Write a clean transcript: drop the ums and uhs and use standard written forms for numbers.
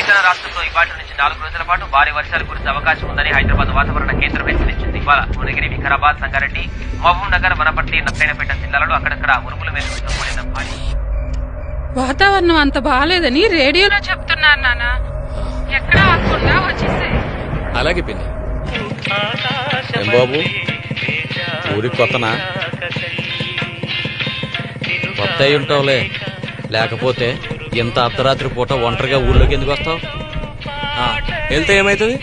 తెలంగాణ రాష్ట్రంలో ఇవాటి నుంచి 4 రోజుల పాటు భారీ వర్షాలు కురిసే అవకాశం ఉందని హైదరాబాద్ వాతావరణ కేంద్రం హెచ్చరించింది. ఇవాళ భువనగిరి, వికారాబాద్, సంగారెడ్డి, మహబూబ్ నగర్, వనపర్తి, నక్కైనపేట జిల్లాలలో అక్కడక్కడ ఉరుములు మెరుపులతో కూడిన భారీ వాతావరణం అంత బాగాలేదని రేడియోలో చెప్తున్నారు నాన్న. ఎక్కడ ఆకుండా వచ్చేసాయి. అలాగే పిన్ని. ఏం బాబు, ఊరికి కొత్తనా? కొత్త అయి ఉంటావులే, లేకపోతే ఇంత అర్ధరాత్రి పూట ఒంటరిగా ఊళ్ళోకి ఎందుకు వస్తావు? వెళ్తే ఏమవుతుంది?